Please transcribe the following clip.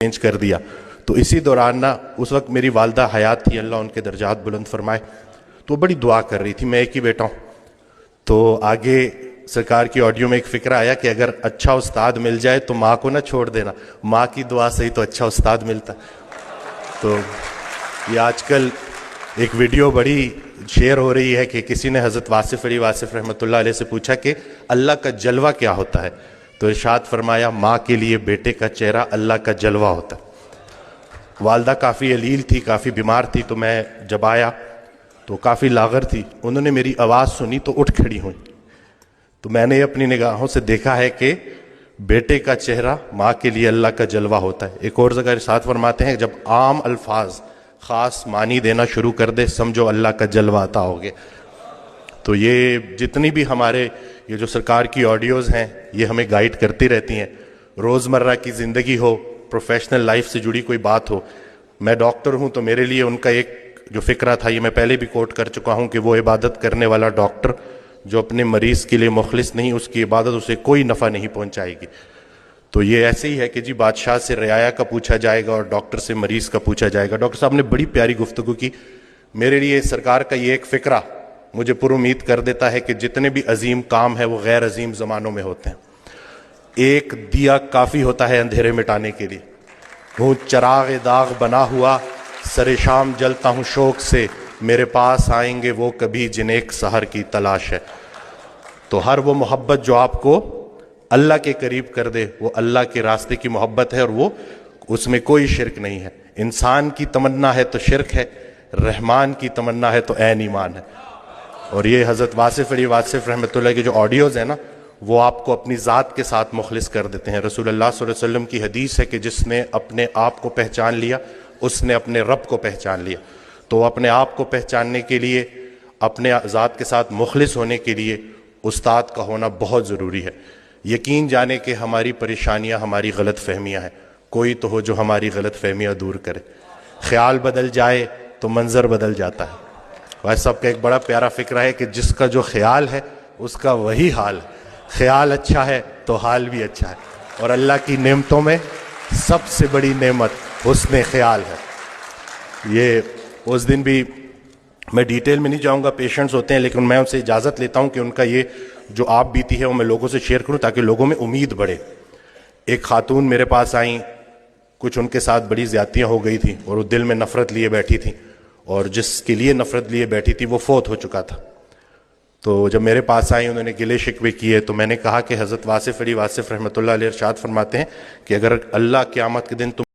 Change کر دیا. تو اسی دوران نا اس وقت میری والدہ حیات تھی, اللہ ان کے درجات بلند فرمائے, تو بڑی دعا کر رہی تھی. میں ایک ہی بیٹا ہوں, تو آگے سرکار کی آڈیو میں ایک فکرہ آیا کہ اگر اچھا استاد مل جائے تو ماں کو نہ چھوڑ دینا, ماں کی دعا سے ہی تو اچھا استاد ملتا. تو یہ آج کل ایک ویڈیو بڑی شیئر ہو رہی ہے کہ کسی نے حضرت واصف علی واصف رحمۃ اللہ علیہ سے پوچھا کہ اللہ کا جلوہ کیا ہوتا ہے, تو ارشاد فرمایا ماں کے لیے بیٹے کا چہرہ اللہ کا جلوہ ہوتا ہے. والدہ کافی علیل تھی, کافی بیمار تھی, تو میں جب آیا تو کافی لاغر تھی. انہوں نے میری آواز سنی تو اٹھ کھڑی ہوئی. تو میں نے اپنی نگاہوں سے دیکھا ہے کہ بیٹے کا چہرہ ماں کے لیے اللہ کا جلوہ ہوتا ہے. ایک اور جگہ ارشاد فرماتے ہیں جب عام الفاظ خاص معنی دینا شروع کر دے سمجھو اللہ کا جلوہ عطا ہو گیا. تو یہ جتنی بھی ہمارے یہ جو سرکار کی آڈیوز ہیں یہ ہمیں گائیڈ کرتی رہتی ہیں. روزمرہ کی زندگی ہو, پروفیشنل لائف سے جڑی کوئی بات ہو. میں ڈاکٹر ہوں تو میرے لیے ان کا ایک جو فکرہ تھا, یہ میں پہلے بھی کوٹ کر چکا ہوں کہ وہ عبادت کرنے والا ڈاکٹر جو اپنے مریض کے لیے مخلص نہیں, اس کی عبادت اسے کوئی نفع نہیں پہنچائے گی. تو یہ ایسے ہی ہے کہ جی بادشاہ سے رعایا کا پوچھا جائے گا اور ڈاکٹر سے مریض کا پوچھا جائے گا. ڈاکٹر صاحب نے بڑی پیاری گفتگو کی. میرے لیے سرکار کا یہ ایک فکرہ مجھے پر امید کر دیتا ہے کہ جتنے بھی عظیم کام ہیں وہ غیر عظیم زمانوں میں ہوتے ہیں. ایک دیا کافی ہوتا ہے اندھیرے مٹانے کے لیے. ہوں چراغ داغ بنا ہوا, سر شام جلتا ہوں شوق سے, میرے پاس آئیں گے وہ کبھی جنہیں ایک سحر کی تلاش ہے. تو ہر وہ محبت جو آپ کو اللہ کے قریب کر دے وہ اللہ کے راستے کی محبت ہے, اور وہ اس میں کوئی شرک نہیں ہے. انسان کی تمنا ہے تو شرک ہے, رحمان کی تمنا ہے تو عین ایمان ہے. اور یہ حضرت واصف علی واصف رحمۃ اللہ کے جو آڈیوز ہیں نا وہ آپ کو اپنی ذات کے ساتھ مخلص کر دیتے ہیں. رسول اللہ صلی اللہ علیہ وسلم کی حدیث ہے کہ جس نے اپنے آپ کو پہچان لیا اس نے اپنے رب کو پہچان لیا. تو اپنے آپ کو پہچاننے کے لیے, اپنے ذات کے ساتھ مخلص ہونے کے لیے استاد کا ہونا بہت ضروری ہے. یقین جانے کہ ہماری پریشانیاں ہماری غلط فہمیاں ہیں, کوئی تو ہو جو ہماری غلط فہمیاں دور کرے. خیال بدل جائے تو منظر بدل جاتا ہے. ویسے صاحب کا ایک بڑا پیارا فکرہ ہے کہ جس کا جو خیال ہے اس کا وہی حال ہے. خیال اچھا ہے تو حال بھی اچھا ہے, اور اللہ کی نعمتوں میں سب سے بڑی نعمت حسن خیال ہے. یہ اس دن بھی میں ڈیٹیل میں نہیں جاؤں گا, پیشنٹس ہوتے ہیں, لیکن میں ان سے اجازت لیتا ہوں کہ ان کا یہ جو آپ بیتی ہے وہ میں لوگوں سے شیئر کروں تاکہ لوگوں میں امید بڑھے. ایک خاتون میرے پاس آئیں, کچھ ان کے ساتھ بڑی زیادتیاں ہو گئی تھیں اور وہ دل میں نفرت لیے بیٹھی تھیں, اور جس کے لیے نفرت لیے بیٹھی تھی وہ فوت ہو چکا تھا. تو جب میرے پاس آئیں انہوں نے گلے شکوے کیے, تو میں نے کہا کہ حضرت واصف علی واصف رحمۃ اللہ علیہ ارشاد فرماتے ہیں کہ اگر اللہ قیامت کے دن تم